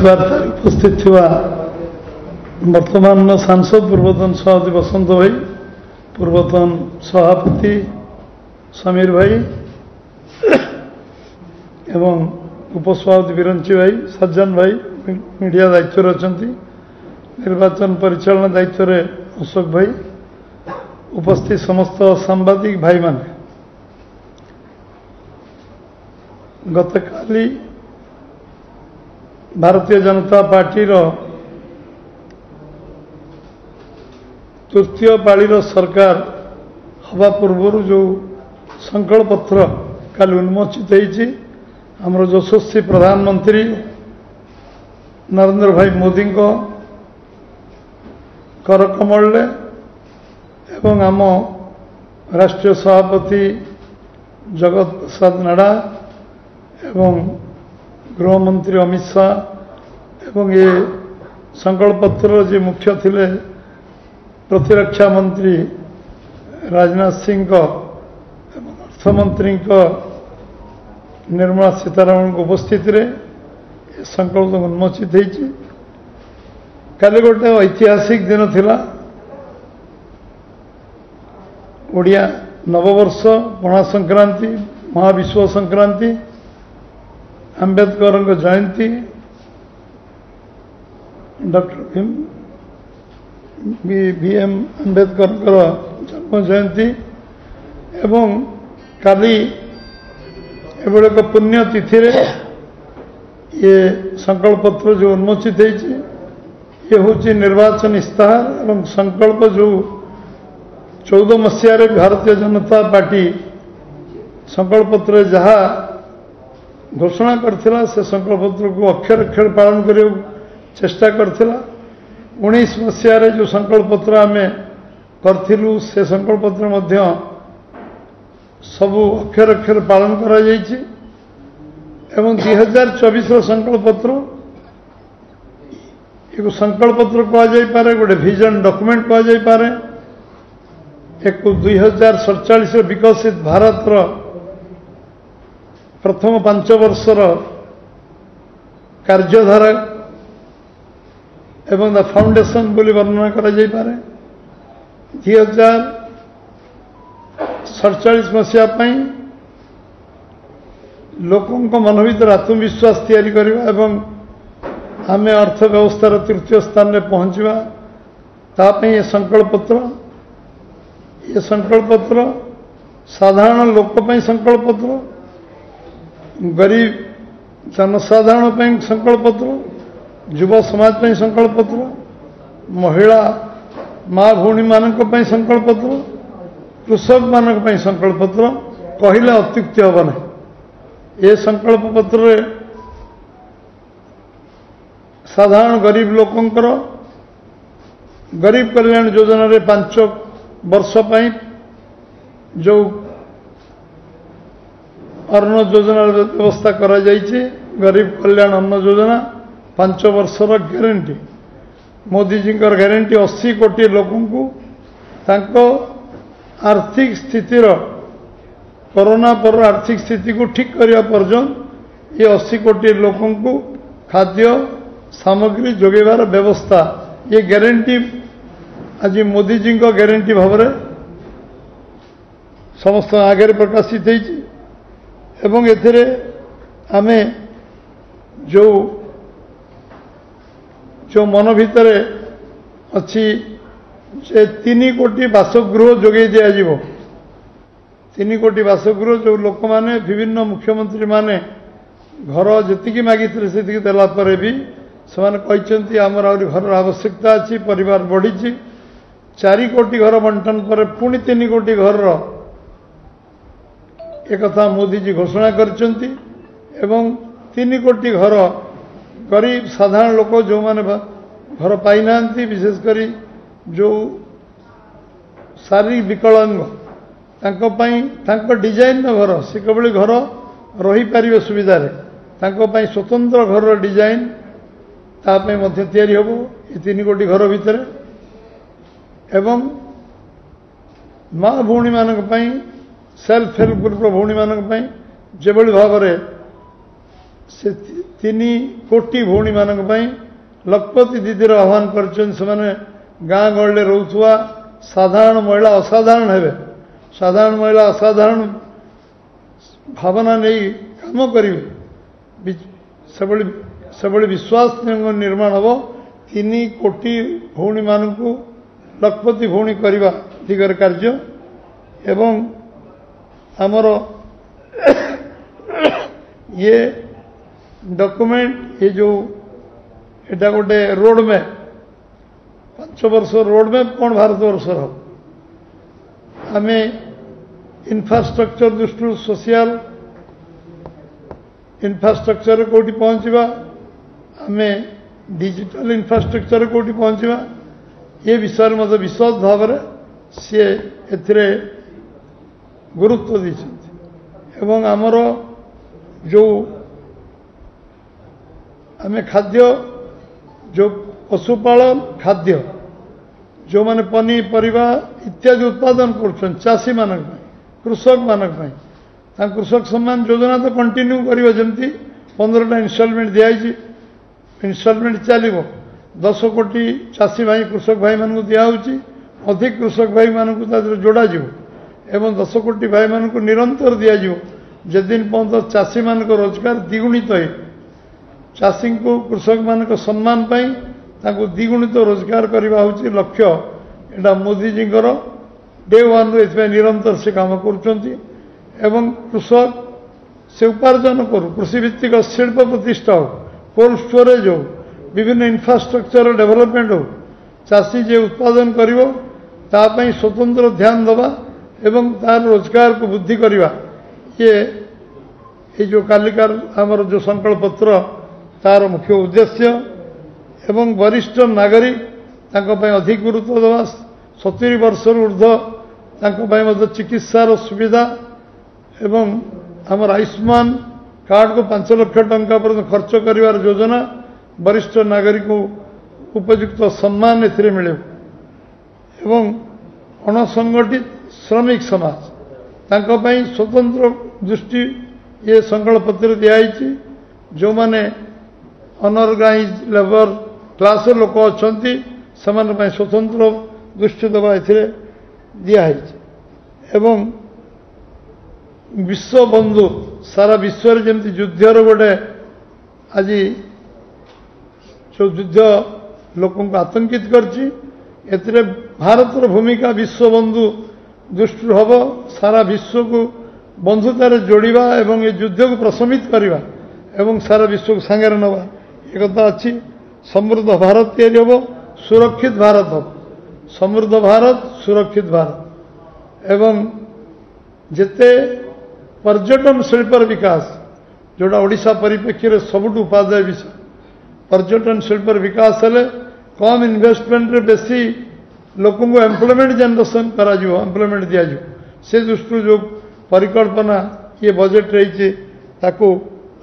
ବାର୍ତ୍ତାରେ ଉପସ୍ଥିତ ଥିବା ବର୍ତ୍ତମାନର ସାଂସଦ ପୂର୍ବତନ ସଭାପତି ବସନ୍ତ ଭାଇ, ପୂର୍ବତନ ସଭାପତି ସମୀର ଭାଇ ଏବଂ ଉପସଭାପତି ବିରଞ୍ଚି ଭାଇ, ସଜ୍ଜନ ଭାଇ ମିଡ଼ିଆ ଦାୟିତ୍ୱରେ ଅଛନ୍ତି, ନିର୍ବାଚନ ପରିଚାଳନା ଦାୟିତ୍ୱରେ ଅଶୋକ ଭାଇ, ଉପସ୍ଥିତ ସମସ୍ତ ସାମ୍ବାଦିକ ଭାଇମାନେ, ଗତକାଲି ଭାରତୀୟ ଜନତା ପାର୍ଟିର ତୃତୀୟ ପାଳିର ସରକାର ହେବା ପୂର୍ବରୁ ଯେଉଁ ସଂକଳ୍ପପତ୍ର କାଲି ଉନ୍ମୋଚିତ ହୋଇଛି, ଆମର ଯଶସ୍ୱୀ ପ୍ରଧାନମନ୍ତ୍ରୀ ନରେନ୍ଦ୍ର ଭାଇ ମୋଦିଙ୍କ କରକମଳରେ ଏବଂ ଆମ ରାଷ୍ଟ୍ରୀୟ ସଭାପତି ଜଗତ ପ୍ରସାଦ ନଡ୍ଡା ଏବଂ ଗୃହମନ୍ତ୍ରୀ ଅମିତ ଶାହ ଏବଂ ଏ ସଂକଳ୍ପପତ୍ରର ଯେ ମୁଖ୍ୟ ଥିଲେ ପ୍ରତିରକ୍ଷା ମନ୍ତ୍ରୀ ରାଜନାଥ ସିଂଙ୍କ ଏବଂ ଅର୍ଥମନ୍ତ୍ରୀଙ୍କ ନିର୍ମଳା ସୀତାରମଣଙ୍କ ଉପସ୍ଥିତିରେ ଏ ସଂକଳ୍ପ ଉନ୍ମୋଚିତ ହୋଇଛି। କାଲି ଗୋଟେ ଐତିହାସିକ ଦିନ ଥିଲା। ଓଡ଼ିଆ ନବବର୍ଷ, ପଣା ସଂକ୍ରାନ୍ତି, ମହାବିଶ୍ୱ ସଂକ୍ରାନ୍ତି, ଆମ୍ବେଦକରଙ୍କ ଜୟନ୍ତୀ, ଡକ୍ଟର ଭି.ଏମ୍. ଆମ୍ବେଦକରଙ୍କର ଜନ୍ମ ଜୟନ୍ତୀ ଏବଂ କାଲି ଏଭଳି ଏକ ପୁଣ୍ୟ ତିଥିରେ ଇଏ ସଂକଳ୍ପପତ୍ର ଯେଉଁ ଉନ୍ମୋଚିତ ହୋଇଛି, ଇଏ ହେଉଛି ନିର୍ବାଚନ ଇସ୍ତାହାର ଏବଂ ସଂକଳ୍ପ ଯେଉଁ 14 ମସିହାରେ ଭାରତୀୟ ଜନତା ପାର୍ଟି ସଂକଳ୍ପପତ୍ରରେ ଯାହା ଘୋଷଣା କରିଥିଲା, ସେ ସଂକଳ୍ପପତ୍ରକୁ ଅକ୍ଷର ଅକ୍ଷର ପାଳନ କରିବାକୁ ଚେଷ୍ଟା କରିଥିଲା। 19 ମସିହାରେ ଯେଉଁ ସଂକଳ୍ପପତ୍ର ଆମେ କରିଥିଲୁ, ସେ ସଂକଳ୍ପପତ୍ର ମଧ୍ୟ ସବୁ ଅକ୍ଷର ଅକ୍ଷର ପାଳନ କରାଯାଇଛି ଏବଂ 2024ର ସଂକଳ୍ପପତ୍ର ଏକ ସଂକଳ୍ପପତ୍ର କୁହାଯାଇପାରେ, ଗୋଟେ ଭିଜନ ଡକୁମେଣ୍ଟ କୁହାଯାଇପାରେ। 2047ରେ ବିକଶିତ ଭାରତର ପ୍ରଥମ 5 ବର୍ଷର କାର୍ଯ୍ୟଧାରା ଏବଂ ଦ ଫାଉଣ୍ଡେସନ ବୋଲି ବର୍ଣ୍ଣନା କରାଯାଇପାରେ। 2047 ମସିହା ପାଇଁ ଲୋକଙ୍କ ମନ ଭିତରେ ଆତ୍ମବିଶ୍ୱାସ ତିଆରି କରିବା ଏବଂ ଆମେ ଅର୍ଥ ବ୍ୟବସ୍ଥାର ତୃତୀୟ ସ୍ଥାନରେ ପହଞ୍ଚିବା, ତା ପାଇଁ ଏ ସଂକଳ୍ପପତ୍ର ସାଧାରଣ ଲୋକ ପାଇଁ ସଂକଳ୍ପପତ୍ର, ଗରିବ ଜନସାଧାରଣ ପାଇଁ ସଂକଳ୍ପପତ୍ର, ଯୁବ ସମାଜ ପାଇଁ ସଂକଳ୍ପପତ୍ର, ମହିଳା ମା ଭଉଣୀମାନଙ୍କ ପାଇଁ ସଂକଳ୍ପପତ୍ର, କୃଷକମାନଙ୍କ ପାଇଁ ସଂକଳ୍ପପତ୍ର କହିଲେ ଅତ୍ୟୁକ୍ତି ହେବ ନାହିଁ। ଏ ସଂକଳ୍ପପତ୍ରରେ ସାଧାରଣ ଗରିବ ଲୋକଙ୍କର ଗରିବ କଲ୍ୟାଣ ଯୋଜନାରେ 5 ବର୍ଷ ପାଇଁ ଯେଉଁ ଅନ୍ନ ଯୋଜନାର ବ୍ୟବସ୍ଥା କରାଯାଇଛି, ଗରିବ କଲ୍ୟାଣ ଅନ୍ନ ଯୋଜନା 5 ବର୍ଷର ଗ୍ୟାରେଣ୍ଟି, ମୋଦିଜୀଙ୍କର ଗ୍ୟାରେଣ୍ଟି 80 କୋଟି ଲୋକଙ୍କୁ ତାଙ୍କ ଆର୍ଥିକ ସ୍ଥିତିର, କରୋନା ପର ଆର୍ଥିକ ସ୍ଥିତିକୁ ଠିକ୍ କରିବା ପର୍ଯ୍ୟନ୍ତ ଏ 80 କୋଟି ଲୋକଙ୍କୁ ଖାଦ୍ୟ ସାମଗ୍ରୀ ଯୋଗାଇବାର ବ୍ୟବସ୍ଥା, ଏ ଗ୍ୟାରେଣ୍ଟି ଆଜି ମୋଦିଜୀଙ୍କ ଗ୍ୟାରେଣ୍ଟି ଭାବରେ ସମସ୍ତଙ୍କ ଆଗରେ ପ୍ରକାଶିତ ହୋଇଛି ଏବଂ ଏଥିରେ ଆମେ ଯେଉଁ ମନ ଭିତରେ ଅଛି ଯେ 3 କୋଟି ବାସଗୃହ ଯୋଗାଇ ଦିଆଯିବ। 3 କୋଟି ବାସଗୃହ, ଯେଉଁ ଲୋକମାନେ ବିଭିନ୍ନ ମୁଖ୍ୟମନ୍ତ୍ରୀମାନେ ଘର ଯେତିକି ମାଗିଥିଲେ ସେତିକି ଦେଲା ପରେ ବି ସେମାନେ କହିଛନ୍ତି ଆମର ଆହୁରି ଘରର ଆବଶ୍ୟକତା ଅଛି, ପରିବାର ବଢ଼ିଛି। 4 କୋଟି ଘର ବଣ୍ଟନ ପରେ ପୁଣି 3 କୋଟି ଘରର ଏକଥା ମୋଦିଜୀ ଘୋଷଣା କରିଛନ୍ତି ଏବଂ 3 କୋଟି ଘର ଗରିବ ସାଧାରଣ ଲୋକ ଯେଉଁମାନେ ଘର ପାଇନାହାନ୍ତି, ବିଶେଷ କରି ଯେଉଁ ଶାରୀରିକ ବିକଳାଙ୍ଗ, ତାଙ୍କ ପାଇଁ ତାଙ୍କ ଡିଜାଇନର ଘର, ସେ କେବଳ ଘର ରହିପାରିବେ ସୁବିଧାରେ, ତାଙ୍କ ପାଇଁ ସ୍ୱତନ୍ତ୍ର ଘରର ଡିଜାଇନ ତା ପାଇଁ ମଧ୍ୟ ତିଆରି ହେବ ଏ 3 କୋଟି ଘର ଭିତରେ ଏବଂ ମା ଭଉଣୀମାନଙ୍କ ପାଇଁ, ସେଲ୍ଫ ହେଲ୍ପ ଗ୍ରୁପର ଭଉଣୀମାନଙ୍କ ପାଇଁ ଯେଭଳି ଭାବରେ ସେ 3 କୋଟି ଭଉଣୀ ମାନଙ୍କ ପାଇଁ ଲକ୍ଷପତି ଦିଦିର ଆହ୍ୱାନ କରିଛନ୍ତି। ସେମାନେ ଗାଁ ଗହଳିରେ ରହୁଥିବା ସାଧାରଣ ମହିଳା ଅସାଧାରଣ ହେବେ, ସାଧାରଣ ମହିଳା ଅସାଧାରଣ ଭାବନା ନେଇ କାମ କରିବେ, ସେଭଳି ବିଶ୍ୱାସ ନିର୍ମାଣ ହେବ। 3 କୋଟି ଭଉଣୀମାନଙ୍କୁ ଲକ୍ଷପତି ଭଉଣୀ କରିବା ଦିଗରେ କାର୍ଯ୍ୟ। ଏବଂ ଆମର ये डॉक्यूमेंट ये जो एटा गोटे रोड मैप 5 वर्ष रोड मैप कौन भारत वर्षर आम इन्फ्रास्ट्रक्चर दृष्टि सोशल इन्फ्रास्ट्रक्चर कौटी पहुँचवा आम डिजिटल इन्फ्रास्ट्रक्चर कौटी पहुँचवा ये विषय में मत विशद भाव सी ए गुरुत्व देते एवं आमर जो आम खाद्य जो पशुपालन खाद्य जो माने पनीपरिया इत्यादि उत्पादन कर चाषी मान कृषक मान कृषक सम्मान योजना तो कंटिन्यू करियो जमती 15टा इनस्टॉलमेंट दिखाई इनस्टॉलमेंट चलो 10 कोटी चाषी भाई कृषक भाई मान दिया अधिक कृषक भाई मान जोड़ा एवं 10 कोटी भाई मान निरंतर दिज्व जदिन पर्यटन चाषी मान रोजगार द्विगुणित हो चाषी को कृषक मान सम्मान द्विगुणित रोजगार करने हूँ लक्ष्य एटा मोदीजी डे 1 रु निरंतर से काम करुँच कृषक से उपार्जन करू कृषि भित्तिक शिल्प प्रतिष्ठा हो कोल्ड स्टोरेज हो विभिन्न इन्फ्रास्ट्रक्चर डेवलपमेंट हो चाषी जे उत्पादन करिवो तापई स्वतंत्र ध्यान दबा एवं तार रोजगार को वृद्धि करवा ये जो कालिकार आमर जो संकल्प पत्र तार मुख्य उद्देश्य एवं वरिष्ठ नागरिक अधिक गुरुत्व दवा 70 वर्ष ऊर्ध्व चिकित्सार सुविधा एवं आमर आयुष्मान कार्ड को 5 लाख टंका पर्यंत खर्च करिवार योजना वरिष्ठ नागरिक को उपयुक्त सम्मान एथिरे मिले एवं अणसंगठित श्रमिक समाज स्वतंत्र दृष्टि ये संकल्प पत्र दिखाई जो माने अनऑर्गेनाइज लेबर क्लास लोक अच्छा स्वतंत्र दृष्टि दबा दिखाई एवं विश्व बंधु सारा विश्व जमी युद्धर गोटे आज जो युद्ध लोक आतंकित कर भारतर भूमिका विश्व बंधु दृष्टि हम सारा विश्व को बंधुतार जोड़ा एवं ये युद्ध को प्रशमित करवा एवं सारा विश्व को सांगे नवा एक कथा अच्छी समृद्ध भारत तैयारी हम सुरक्षित भारत हम समृद्ध भारत सुरक्षित भारत एवं जिते पर्यटन शिल्पर विकास जोड़ा ओडिशा परिप्रेक्षी में सबुठ उपादेय विषय पर्यटन शिल्पर विकास हेले कम इन्वेस्टमेंट रे बेसी लोक एम्प्लॉयमेंट जनरेशन करा एम्प्लॉयमेंट दिज्व से दृष्टि जो परिकल्पना ये बजेट रही ताकू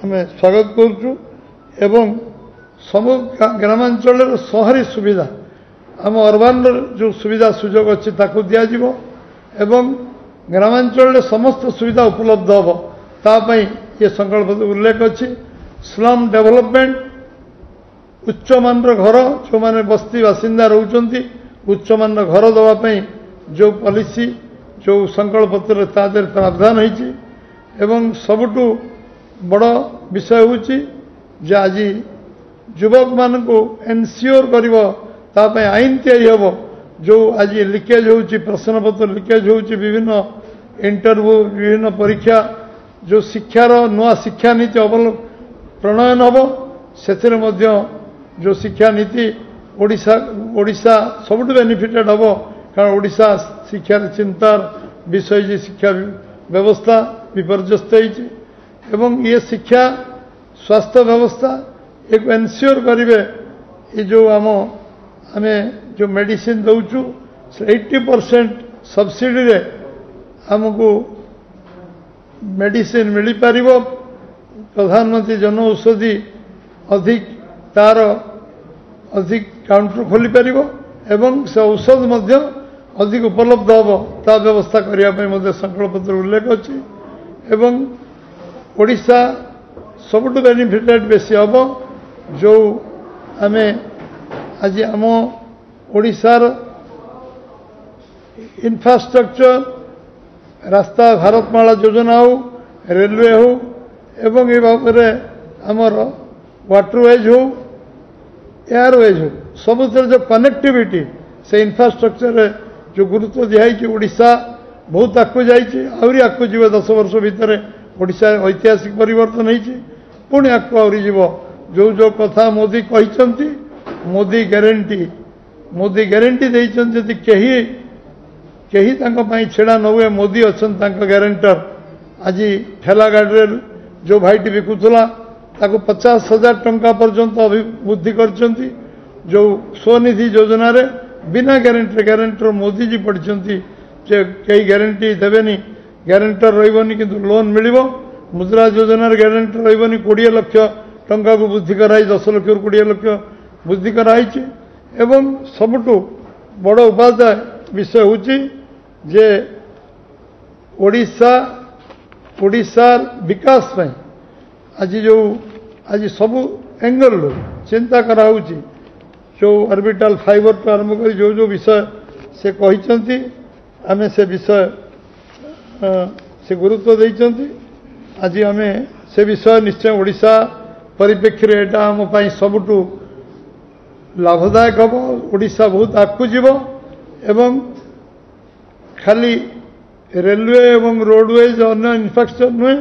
आम स्वागत करुँ एवं सब ग्रामांचल सहरी सुविधा आम अर्बान जो सुविधा सुजोग अच्छी ताकू दिज्व एवं ग्रामांचल समस्त सुविधा उपलब्ध हम तापाई ये संकल्प उल्लेख अच्छी स्लम डेवलपमेंट उच्च मान घर जो माने बस्ती बासिंदा रोचंती उच्च मान घर दवाई जो पॉलिसी जो संकल्प पत्र प्रावधान होती एवं सबुठु बड़ विषय हूँ आज युवक मान को एनश्योर कर आईन तैयारी हम जो आज लिकेज हो प्रश्न पत्र लिकेज हो विभिन्न इंटरव्यू विभिन्न परीक्षा जो शिक्षार नुआ शिक्षा नीति प्रणयन हम से जो शिक्षा नीति ओडिशा सबुठ बेनिफिटेड हम कारण ओडिशा शिक्षार चिंतार विषय जी शिक्षा व्यवस्था विपर्यस्त एवं ये शिक्षा स्वास्थ्य व्यवस्था एक एनश्योर करेंगे ये जो आम जो मेडिसिन दौचु 80% सब्सिडी रे आमको मेडिसिन मिल पार प्रधानमंत्री जन औषधि अधिक तार अधिक काउंटर खोली पार एवं से औषध अधिक उपलब्ध हम ता व्यवस्था करने संकल्प पत्र उल्लेख अच्छी एवं ओडिशा सबुठ बेनिफिटेड बेसी हम जो आम आज आम ओडिशार इंफ्रास्ट्रक्चर रास्ता भारतमाला योजना हो रेलवे हो एवं ये बाबद आमर वाटरवेज हो एयरवेज हो सब जो कनेक्टिविटी से इंफ्रास्ट्रक्चर जो गुरुत्व दिखाई ओडिशा बहुत आगू जाइए आगू जीव 10 वर्ष भितर ओडिशा ऐतिहासिक परिवर्तन होती पुणी आगू आहरी जीव जो जो कथा मोदी कहते मोदी ग्यारंटी देती कहीं छेड़ा न हुए मोदी अच्छा ग्यारंटर आज ठेला गाड़ी जो भाईटी बिकुला 50,000 टंका पर्यंत अभिवृद्धि करछंती जो स्वनिधि योजना रे बिना ग्यारंटर मोदी जी पढ़ी कई ग्यारंटी देवेनी ग्यारंटर रही किंतु लोन मिलिबो मुद्रा योजना रे ग्यारंटर रही 20 लाख टंका को वृद्धि कराई 10 लाख 20 लाख वृद्धि कराई एवं सबुठु बड़ उपाध्याय विषय होची जे ओडिशार विकास में आज सबू एंगल चिंता कराऊची जो ऑर्बिटल फाइबर तो आरंभ कर जो विषय से कहते आम से विषय से गुरुत्व देइचंती आज आम से विषय निश्चय ओडिशा परिप्रेक्षी एटा आम सबुठु लाभदायक हम ओडिशा बहुत आगू जीव एवं खाली रेलवे एवं रोडवेज अन्य इंफ्रास्ट्रक्चर नुहे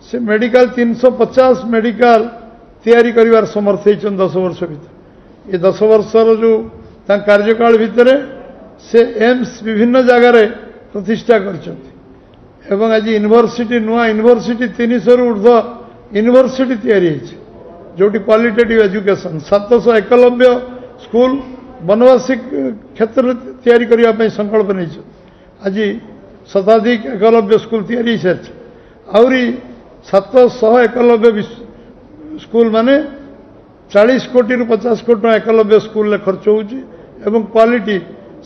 से मेडिकल 350 मेडिकल तैयारी करिवार समर्थ होइछन 10 वर्ष भीतर ये 10 वर्षर जो कार्यकाल भितर से एम्स विभिन्न जगार प्रतिष्ठा करछंती एवं आज यूनिवर्सिटी नुआ यूनिवर्सिटी 300 रु ऊर्ध्व यूनिवर्सिटी तैयारी होइछ जोटी क्वालिटेटिव एजुकेशन 700 एकलव्य स्कूल बनवासी क्षेत्र तैयारी करने पर संकल्प नहीं आज शताधिक एकलव्य स्कूल तैयारी सारी आहरी 700 एकलव्य स्कूल माने 40 कोटी रु 50 कोटी एकलव्य स्कूल खर्च होची एवं क्वालिटी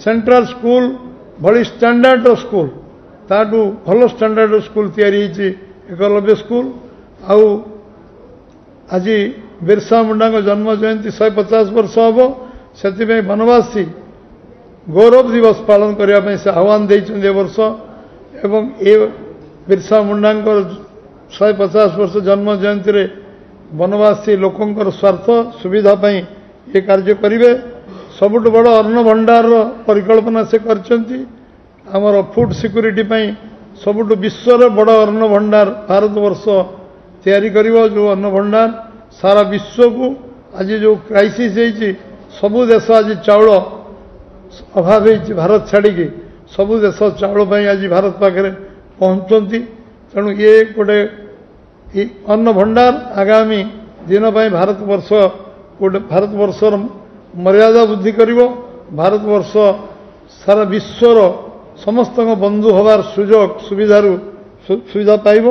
सेंट्रल स्कूल भली स्टैंडर्ड स्कूल ताटू भल स्टैंडर्ड स्कूल तैयारी एकलव्य स्कूल आउ आज बिरसा मुंडा जन्म जयंती 150 वर्ष हम से बनवासी गौरव दिवस पालन करने से आह्वान देते वर्ष एवं ए बिरसा मुंडा 150 वर्ष जन्म जयंती रे बनवासी लोकंकर स्वार्थ सुविधा ये कार्य करेंगे सबुठ बड़ अन्न भंडार परिकल्पना से करछंती आमर फूड सिक्यूरिटी सबुठ विश्वर बड़ अन्न भंडार भारत वर्ष तैयारी करिवो जो अन्न भंडार सारा विश्व को आज जो क्राइसिस होती सबु देश आज चाउल अभाव होती भारत छाड़ी सबु देश चाउल आज भारत पाखे पहुँचती तेणु ये गोटे अन्न भंडार आगामी दिन भारत वर्षर मर्यादा वृद्धि करिवो भारत वर्ष सारा विश्वर समस्त बंधु हबार सुजोग सुविधा पाइब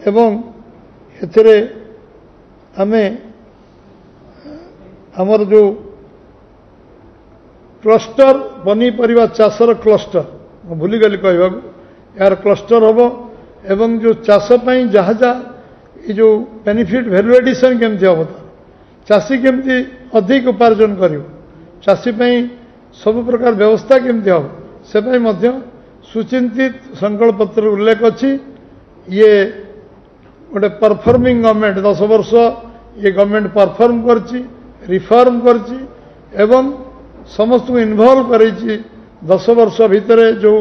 एवं एथिरे आमे आमर जो क्लस्टर पनीपरिया चाषर क्लस्टर भूलीगली कहवा यार क्लस्टर हम एवं जो चाष जहाँ जहाँ ये जो बेनिफिट वैल्यू एडिशन केमती हम चाषी केमती अधिक उपार्जन करियो चाषी सब प्रकार व्यवस्था केमती हम से सुचिंतित संकल्प पत्र उल्लेख अच्छी ये गोटे परफॉर्मिंग गवर्नमेंट 10 वर्ष ये गवर्नमेंट परफॉर्म करची रिफॉर्म करची एवं समस्त को इन्वॉल्व करेची 10 वर्ष भितर जो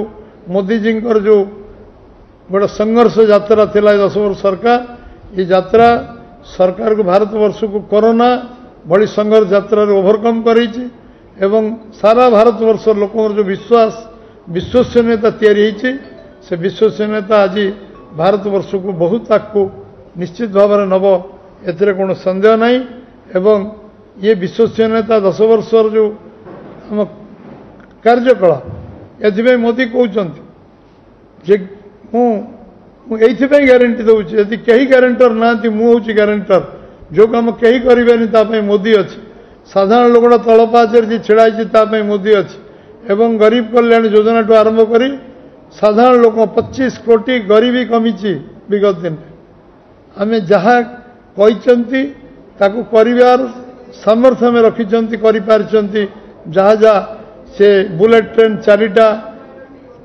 मोदी जी जो गोटे संघर्ष यात्रा थिला 10 वर्ष सरकार ये यात्रा सरकार को भारत वर्ष को कोरोना बड़ी संघर्ष यात्रा ओवरकम करेची एवं सारा भारत वर्ष लोकों जो विश्वास विश्वसनीयता तैयारी से विश्वसनीयता आज भारत वर्ष को बहुत आगू निश्चित भाव में नब एथिरे कौन संदेह नहीं एवं ये विश्वसनीयता 10 वर्ष जो आम कार्यकला एथि मोदी कहते जे मुझे ग्यारंटी दूसरी यदि कहीं ग्यारंटर ना मुझे ग्यारंटर जो कम कहीं करें मोदी अच्छी साधारण लोकटा तल पाचर जी छिड़ाई मोदी अच्छी एवं गरीब कल्याण योजना ठू आरंभ कर साधारण लोक 25 कोटी गरीबी कमी विगत दिन आम जहाँ କହିଛନ୍ତି ତାକୁ କରିବାର ସାମର୍ଥ୍ୟ ଆମେ ରଖିଛନ୍ତି, କରିପାରିଛନ୍ତି। ଯାହା ଯାହା ସେ ବୁଲେଟ୍ ଟ୍ରେନ୍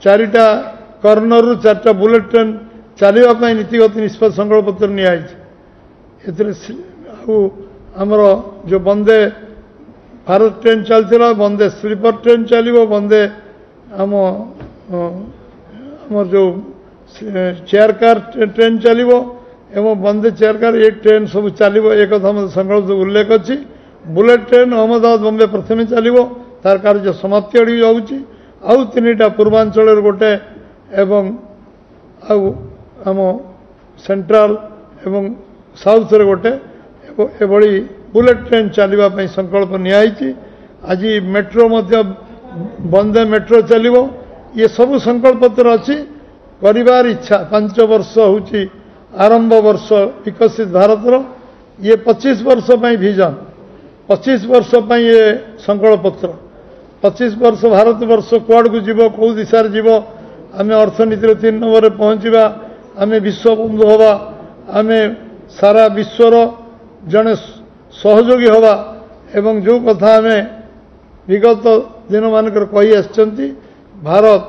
ଚାରିଟା କର୍ଣ୍ଣରରୁ 4ଟା ବୁଲେଟ୍ ଟ୍ରେନ୍ ଚାଲିବା ପାଇଁ ନୀତିଗତ ନିଷ୍ପତ୍ତି ସଂକଳ୍ପପତ୍ର ନିଆଯାଇଛି। ଏଥିରେ ଆଉ ଆମର ଯେଉଁ ବନ୍ଦେ ଭାରତ ଟ୍ରେନ୍ ଚାଲିଥିଲା, ବନ୍ଦେ ସ୍ଲିପର ଟ୍ରେନ୍ ଚାଲିବ, ବନ୍ଦେ ଆମର ଯେଉଁ ଚେୟାର କାର୍ ଟ୍ରେନ୍ ଚାଲିବ ଏବଂ ବନ୍ଦେ ଚେୟାର କାର୍ ଏ ଟ୍ରେନ୍ ସବୁ ଚାଲିବ। ଏ କଥା ମଧ୍ୟ ସଂକଳ୍ପ ଉଲ୍ଲେଖ ଅଛି। ବୁଲେଟ୍ ଟ୍ରେନ୍ ଅହମ୍ମଦାବାଦ ବମ୍ବେ ପ୍ରଥମେ ଚାଲିବ, ତାର କାର୍ଯ୍ୟ ସମାପ୍ତି ଆଡ଼ିକି ଯାଉଛି। ଆଉ 3ଟା ପୂର୍ବାଞ୍ଚଳରେ ଗୋଟେ ଏବଂ ଆଉ ଆମ ସେଣ୍ଟ୍ରାଲ ଏବଂ ସାଉଥରେ ଗୋଟେ ଏଭଳି ବୁଲେଟ୍ ଟ୍ରେନ୍ ଚାଲିବା ପାଇଁ ସଂକଳ୍ପ ନିଆଯାଇଛି। ଆଜି ମେଟ୍ରୋ ମଧ୍ୟ ବନ୍ଦେ ମେଟ୍ରୋ ଚାଲିବ। ଇଏ ସବୁ ସଂକଳ୍ପପତ୍ର ଅଛି। କରିବାର ଇଚ୍ଛା। 5 ବର୍ଷ ହେଉଛି ଆରମ୍ଭ ବର୍ଷ ବିକଶିତ ଭାରତର। ଇଏ 25 ବର୍ଷ ପାଇଁ ଭିଜନ, 25 ବର୍ଷ ପାଇଁ ଏ ସଂକଳ୍ପପତ୍ର। 25 ବର୍ଷ ଭାରତବର୍ଷ କୁଆଡ଼କୁ ଯିବ, କେଉଁ ଦିଶାରେ ଯିବ, ଆମେ ଅର୍ଥନୀତିର 3 ନମ୍ବରରେ ପହଞ୍ଚିବା, ଆମେ ବିଶ୍ୱବନ୍ଧୁ ହେବା, ଆମେ ସାରା ବିଶ୍ୱର ଜଣେ ସହଯୋଗୀ ହେବା ଏବଂ ଯେଉଁ କଥା ଆମେ ବିଗତ ଦିନମାନଙ୍କରେ କହି ଆସିଛନ୍ତି, ଭାରତ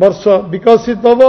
ବର୍ଷ ବିକଶିତ ହେବ।